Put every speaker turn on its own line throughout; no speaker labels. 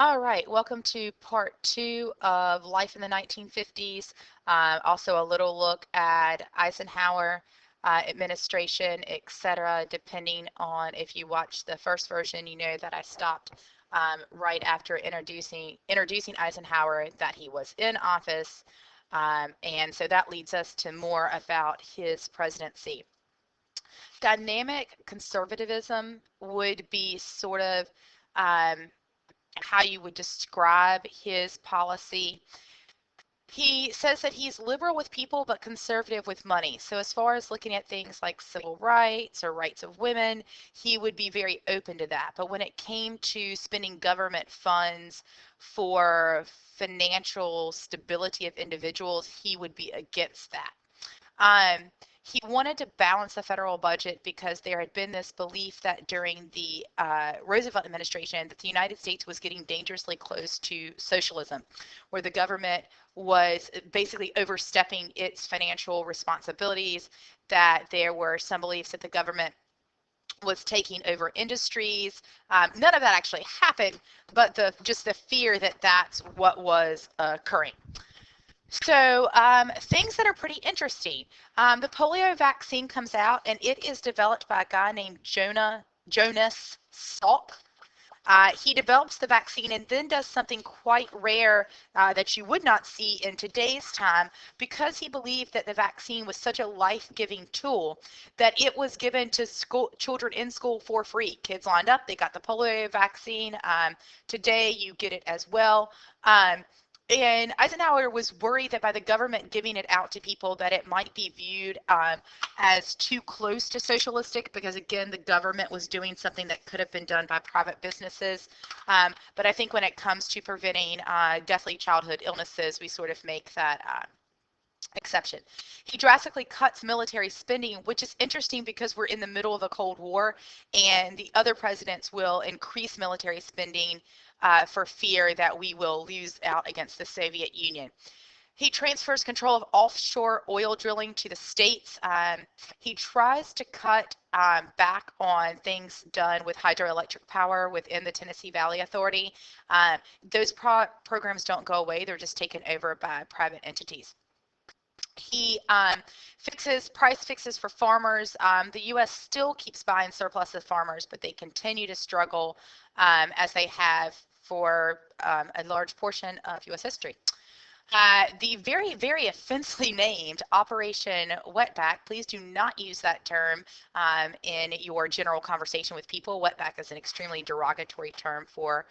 All right, welcome to part two of Life in the 1950s. Also a little look at Eisenhower administration, etc. Depending on if you watch the first version, you know that I stopped right after introducing Eisenhower, that he was in office. And so that leads us to more about his presidency. Dynamic conservatism would be sort of um, how you would describe his policy. He says that he's liberal with people but conservative with money. So, as far as looking at things like civil rights or rights of women, he would be very open to that. But when it came to spending government funds for financial stability of individuals, he would be against that. Um, he wanted to balance the federal budget because there had been this belief that during the Roosevelt administration that the United States was getting dangerously close to socialism, where the government was basically overstepping its financial responsibilities, that there were some beliefs that the government was taking over industries. None of that actually happened, but just the fear that that's what was occurring. So, things that are pretty interesting. The polio vaccine comes out, and it is developed by a guy named Jonas Salk. He develops the vaccine and then does something quite rare that you would not see in today's time, because he believed that the vaccine was such a life-giving tool that it was given to children in school for free. Kids lined up, they got the polio vaccine. Today, you get it as well. And Eisenhower was worried that by the government giving it out to people, that it might be viewed as too close to socialistic, because again, the government was doing something that could have been done by private businesses. But I think when it comes to preventing deathly childhood illnesses, we sort of make that exception. He drastically cuts military spending, which is interesting because we're in the middle of a Cold War, and the other presidents will increase military spending for fear that we will lose out against the Soviet Union. He transfers control of offshore oil drilling to the states. He tries to cut back on things done with hydroelectric power within the Tennessee Valley Authority. Those programs don't go away, they're just taken over by private entities. He fixes price fixes for farmers. The U.S. still keeps buying surplus of farmers, but they continue to struggle as they have for a large portion of U.S. history. The very, very offensively named Operation Wetback, please do not use that term in your general conversation with people. Wetback is an extremely derogatory term for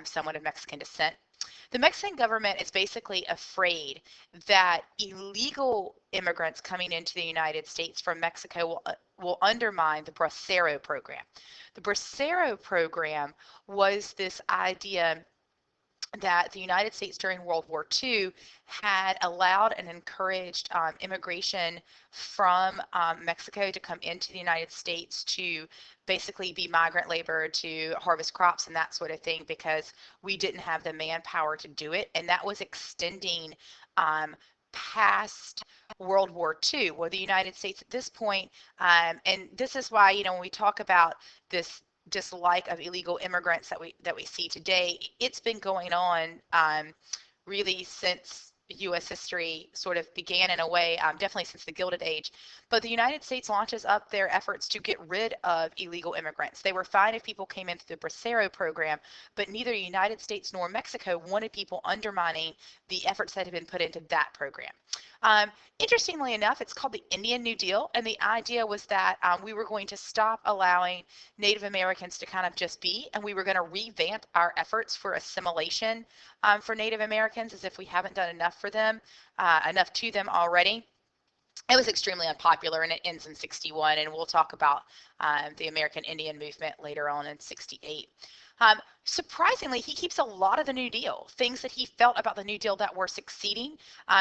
someone of Mexican descent. The Mexican government is basically afraid that illegal immigrants coming into the United States from Mexico will undermine the Bracero program. The Bracero program was this idea that the United States during World War II had allowed and encouraged immigration from Mexico to come into the United States to basically be migrant labor, to harvest crops and that sort of thing, because we didn't have the manpower to do it. And that was extending past World War II, where the United States at this point, and this is why, when we talk about this dislike of illegal immigrants that we see today, it's been going on really since U.S. history sort of began in a way, definitely since the Gilded Age. But the United States launches up their efforts to get rid of illegal immigrants. They were fine if people came in through the Bracero program, but neither the United States nor Mexico wanted people undermining the efforts that had been put into that program. Interestingly enough, it's called the Indian New Deal, and the idea was that we were going to stop allowing Native Americans to kind of just be, and we were going to revamp our efforts for assimilation for Native Americans, as if we haven't done enough for them, enough to them already. It was extremely unpopular, and it ends in 61, and we'll talk about the American Indian movement later on in 68. Surprisingly, he keeps a lot of the New Deal, things that he felt about the New Deal that were succeeding.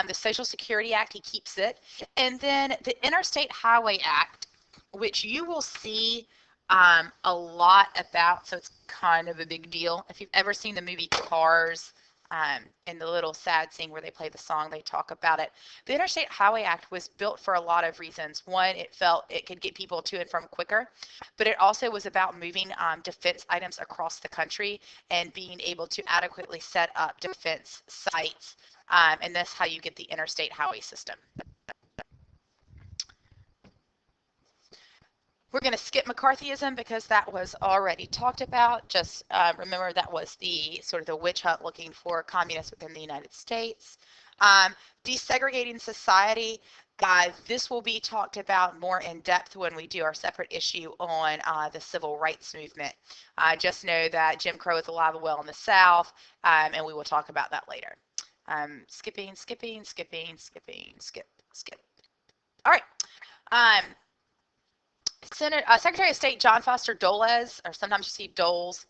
The Social Security Act, he keeps it. And then the Interstate Highway Act, which you will see a lot about, so it's kind of a big deal. If you've ever seen the movie Cars, in the little sad scene where they play the song, they talk about it. The Interstate Highway Act was built for a lot of reasons. One, it felt it could get people to and from quicker, but it also was about moving defense items across the country and being able to adequately set up defense sites. And that's how you get the interstate highway system. We're going to skip McCarthyism because that was already talked about. Just remember that was the sort of the witch hunt looking for communists within the United States. Desegregating society. This will be talked about more in depth when we do our separate issue on the civil rights movement. Just know that Jim Crow is alive and well in the South, and we will talk about that later. Skip. All right. Secretary of State John Foster Dulles, or sometimes you see Doles,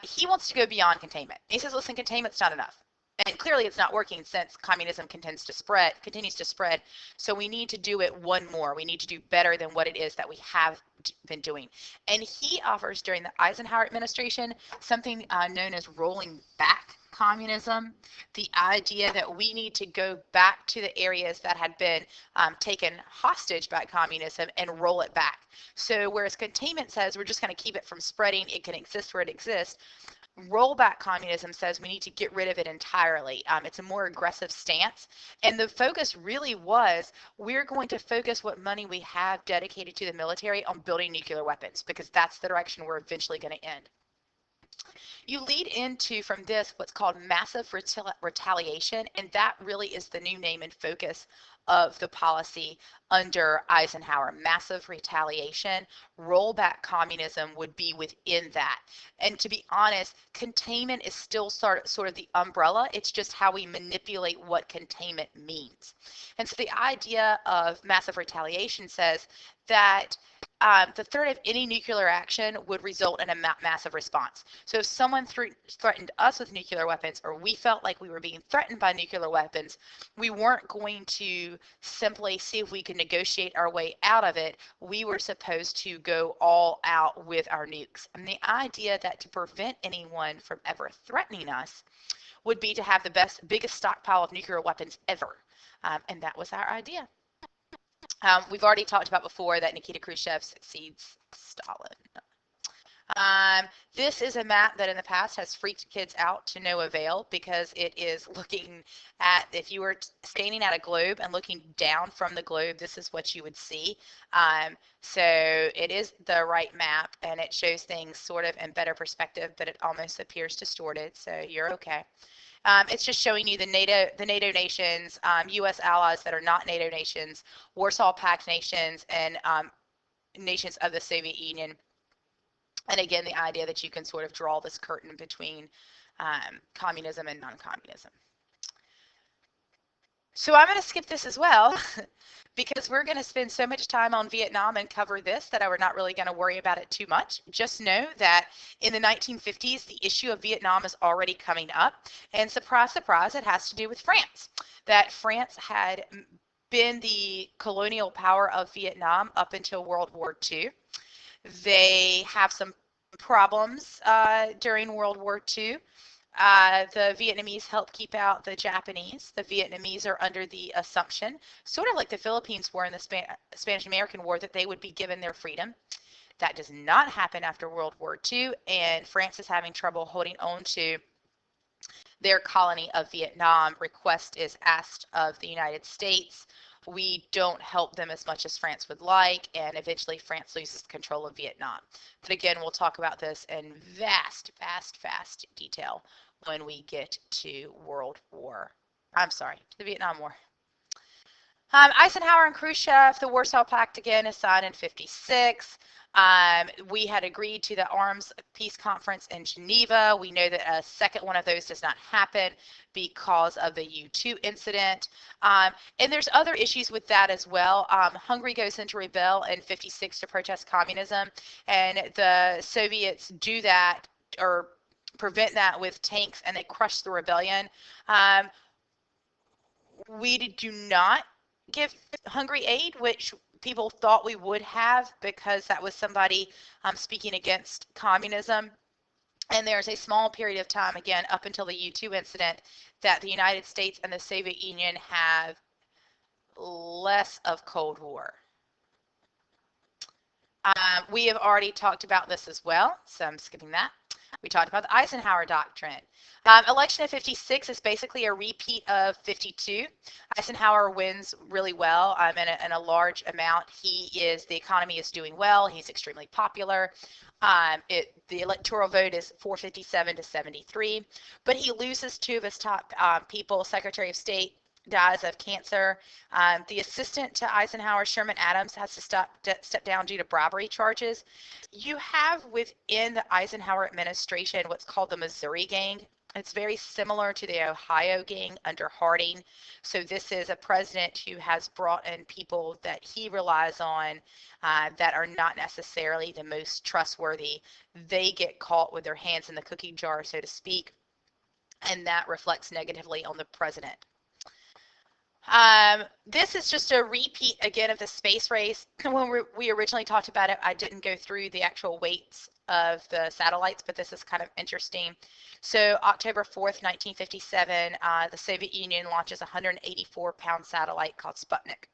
he wants to go beyond containment. He says, listen, containment's not enough. And clearly it's not working since communism continues to spread. So we need to do it one more. We need to do better than what it is that we have been doing. And he offers during the Eisenhower administration something known as rolling back communism, the idea that we need to go back to the areas that had been taken hostage by communism and roll it back. So whereas containment says we're just going to keep it from spreading, it can exist where it exists, rollback communism says we need to get rid of it entirely. It's a more aggressive stance. And the focus really was, we're going to focus what money we have dedicated to the military on building nuclear weapons, because that's the direction we're eventually going to end. You lead into from this what's called massive retaliation, and that really is the new name and focus of the policy under Eisenhower. Massive retaliation, rollback communism would be within that. And to be honest, containment is still sort of the umbrella. It's just how we manipulate what containment means. And so the idea of massive retaliation says that the threat of any nuclear action would result in a massive response. So if someone threatened us with nuclear weapons, or we felt like we were being threatened by nuclear weapons, we weren't going to simply see if we could negotiate our way out of it. We were supposed to go all out with our nukes. And the idea that to prevent anyone from ever threatening us would be to have the biggest stockpile of nuclear weapons ever. And that was our idea. We've already talked about before that Nikita Khrushchev succeeds Stalin. This is a map that in the past has freaked kids out to no avail, because it is looking at, if you were standing at a globe and looking down from the globe, this is what you would see. So it is the right map, and it shows things sort of in better perspective, but it almost appears distorted, so you're okay. It's just showing you the NATO nations, U.S. allies that are not NATO nations, Warsaw Pact nations, and nations of the Soviet Union. And again, the idea that you can sort of draw this curtain between communism and non-communism. So I'm going to skip this as well because we're going to spend so much time on Vietnam and cover this that we're not really going to worry about it too much. Just know that in the 1950s, the issue of Vietnam is already coming up. And surprise, surprise, it has to do with France. That France had been the colonial power of Vietnam up until World War II. They have some problems during World War II. The Vietnamese help keep out the Japanese. The Vietnamese are under the assumption, sort of like the Philippines were in the Spanish-American War, that they would be given their freedom. That does not happen after World War II, and France is having trouble holding on to their colony of Vietnam. Request is asked of the United States. We don't help them as much as France would like, and eventually France loses control of Vietnam. But again, we'll talk about this in vast detail when we get to the Vietnam War. Eisenhower and Khrushchev, the Warsaw Pact again is signed in 56. We had agreed to the Arms Peace Conference in Geneva. We know that a second one of those does not happen because of the U-2 incident. And there's other issues with that as well. Hungary goes into rebel in 56 to protest communism, and the Soviets do that, or prevent that, with tanks, and they crush the rebellion. We do not give Hungary aid, which people thought we would have, because that was somebody speaking against communism. And there's a small period of time, again, up until the U-2 incident, that the United States and the Soviet Union have less of Cold War. We have already talked about this as well, so I'm skipping that. We talked about the Eisenhower Doctrine. Election of 56 is basically a repeat of 52. Eisenhower wins really well in a large amount. The economy is doing well. He's extremely popular. The electoral vote is 457 to 73, but he loses two of his top people. Secretary of State dies of cancer. The assistant to Eisenhower, Sherman Adams, has to step down due to bribery charges. You have within the Eisenhower administration what's called the Missouri Gang. It's very similar to the Ohio Gang under Harding. So this is a president who has brought in people that he relies on that are not necessarily the most trustworthy. They get caught with their hands in the cookie jar, so to speak, and that reflects negatively on the president. This is just a repeat again of the space race. When we originally talked about it, I didn't go through the actual weights of the satellites, but this is kind of interesting. So October 4th, 1957, the Soviet Union launches a 184-pound satellite called Sputnik.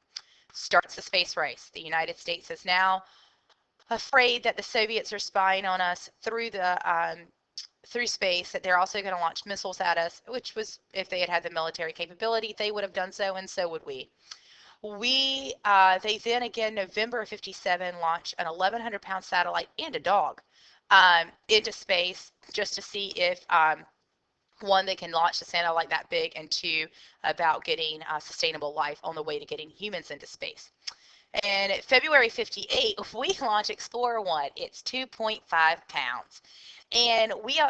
Starts the space race. The United States is now afraid that the Soviets are spying on us through space, that they're also going to launch missiles at us, which was, if they had the military capability, they would have done so, and so would we. They then again, November of 57, launched an 1,100-pound satellite and a dog into space, just to see if one, they can launch a satellite that big, and two, about getting sustainable life on the way to getting humans into space. And February 58, we launch Explorer 1. It's 2.5 pounds. And we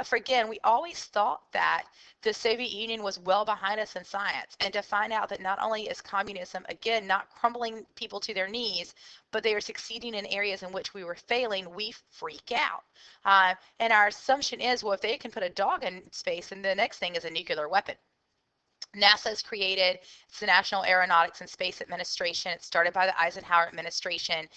always thought that the Soviet Union was well behind us in science. And to find out that not only is communism, again, not crumbling people to their knees, but they are succeeding in areas in which we were failing, we freak out. And our assumption is, well, if they can put a dog in space, and the next thing is a nuclear weapon. NASA has created, it's the National Aeronautics and Space Administration. It's started by the Eisenhower administration.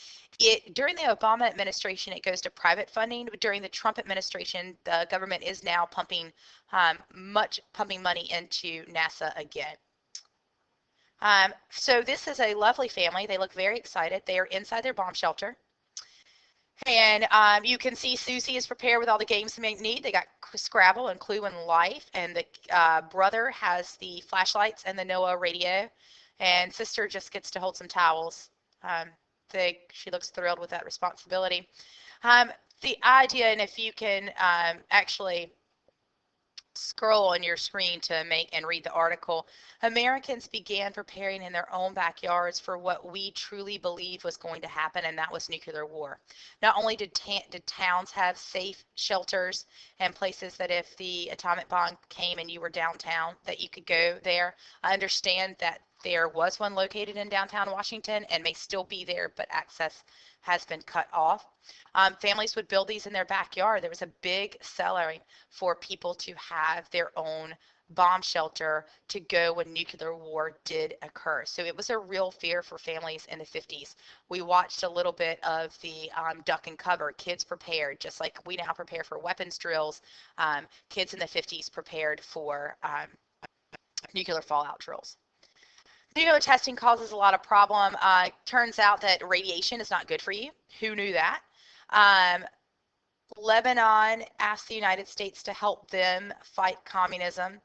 During the Obama administration, it goes to private funding, but during the Trump administration, the government is now pumping money into NASA again. So this is a lovely family. They look very excited. They are inside their bomb shelter. And you can see Susie is prepared with all the games they need. They got Scrabble and Clue and Life, and the brother has the flashlights and the NOAA radio, and sister just gets to hold some towels. She looks thrilled with that responsibility. The idea, and if you can actually scroll on your screen to make and read the article, Americans began preparing in their own backyards for what we truly believed was going to happen, and that was nuclear war. Not only did towns have safe shelters and places that if the atomic bomb came and you were downtown, that you could go there. I understand that there was one located in downtown Washington and may still be there, but access has been cut off. Families would build these in their backyard. There was a big selling for people to have their own bomb shelter to go when nuclear war did occur. So it was a real fear for families in the 50s. We watched a little bit of the duck and cover, kids prepared, just like we now prepare for weapons drills. Kids in the 50s prepared for nuclear fallout drills. Nuclear testing causes a lot of problem. Turns out that radiation is not good for you. Who knew that? Lebanon asked the United States to help them fight communism.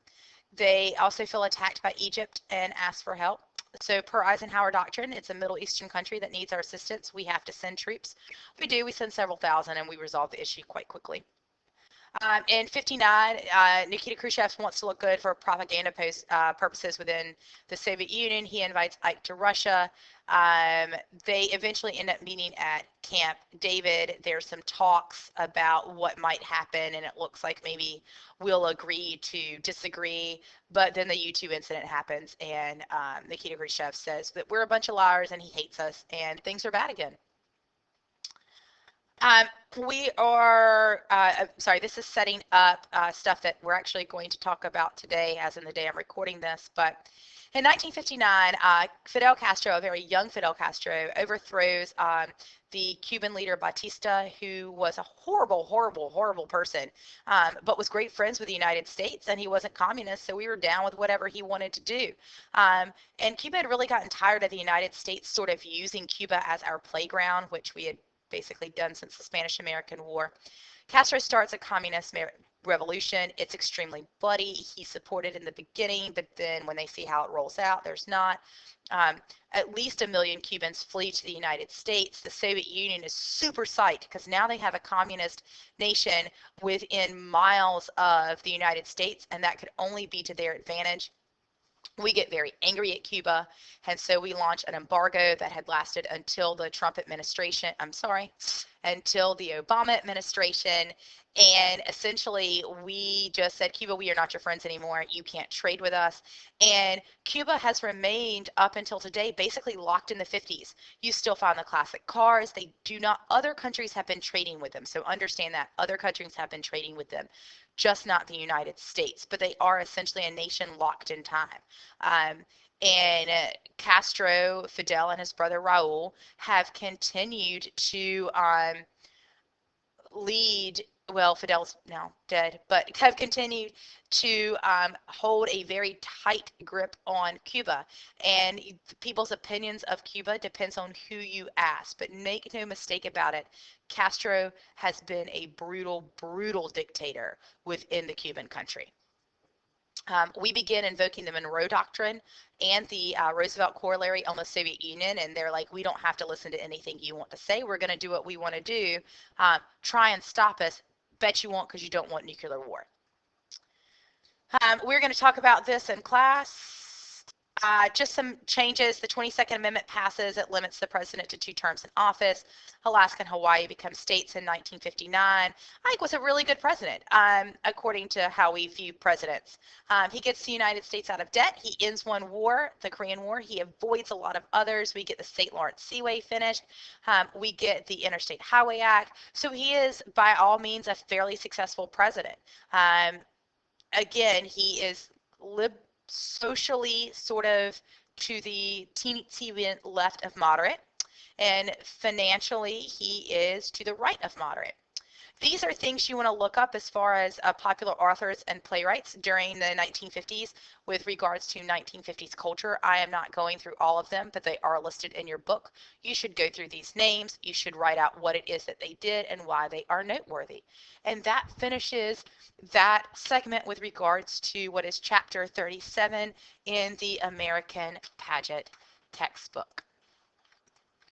They also feel attacked by Egypt and ask for help. So per Eisenhower Doctrine, it's a Middle Eastern country that needs our assistance. We have to send troops. We do. We send several thousand, and we resolve the issue quite quickly. In 59, Nikita Khrushchev wants to look good for propaganda purposes within the Soviet Union. He invites Ike to Russia. They eventually end up meeting at Camp David. There's some talks about what might happen, and it looks like maybe we'll agree to disagree. But then the U-2 incident happens, and Nikita Khrushchev says that we're a bunch of liars and he hates us, and things are bad again. This is setting up stuff that we're actually going to talk about today, as in the day I'm recording this, but In 1959, Fidel Castro, a very young Fidel Castro, overthrows the Cuban leader Batista, who was a horrible, horrible, horrible person, but was great friends with the United States, and he wasn't communist, so we were down with whatever he wanted to do. And Cuba had really gotten tired of the United States sort of using Cuba as our playground, which we had basically done since the Spanish-American War. Castro starts a communist revolution. It's extremely bloody. He's supported in the beginning, but then when they see how it rolls out, there's not. Um, at least 1 million Cubans flee to the United States. The Soviet Union is super psyched because now they have a communist nation within miles of the United States, and that could only be to their advantage. We get very angry at Cuba, and so we launch an embargo that had lasted until the Trump administration, I'm sorry, until the Obama administration. And essentially, we just said, Cuba, we are not your friends anymore. You can't trade with us. And Cuba has remained up until today basically locked in the 50s. You still find the classic cars. They do not, other countries have been trading with them. So understand that other countries have been trading with them, just not the United States. But they are essentially a nation locked in time. Um, and Castro, Fidel, and his brother Raul have continued to lead, well, Fidel's now dead, but have continued to hold a very tight grip on Cuba. And people's opinions of Cuba depends on who you ask. But make no mistake about it, Castro has been a brutal, brutal dictator within the Cuban country. We begin invoking the Monroe Doctrine and the Roosevelt Corollary on the Soviet Union, and they're like, we don't have to listen to anything you want to say. We're going to do what we want to do. Try and stop us. Bet you won't, because you don't want nuclear war. We're going to talk about this in class. Just some changes. The 22nd Amendment passes. It limits the president to 2 terms in office. Alaska and Hawaii become states in 1959. Ike was a really good president, according to how we view presidents. He gets the United States out of debt. He ends one war, the Korean War. He avoids a lot of others. We get the St. Lawrence Seaway finished. We get the Interstate Highway Act. So he is, by all means, a fairly successful president. Again, he is socially sort of to the teeny bit left of moderate, and financially he is to the right of moderate. These are things you want to look up as far as popular authors and playwrights during the 1950s with regards to 1950s culture. I am not going through all of them, but they are listed in your book. You should go through these names. You should write out what it is that they did and why they are noteworthy. And that finishes that segment with regards to what is chapter 37 in the American Pageant textbook.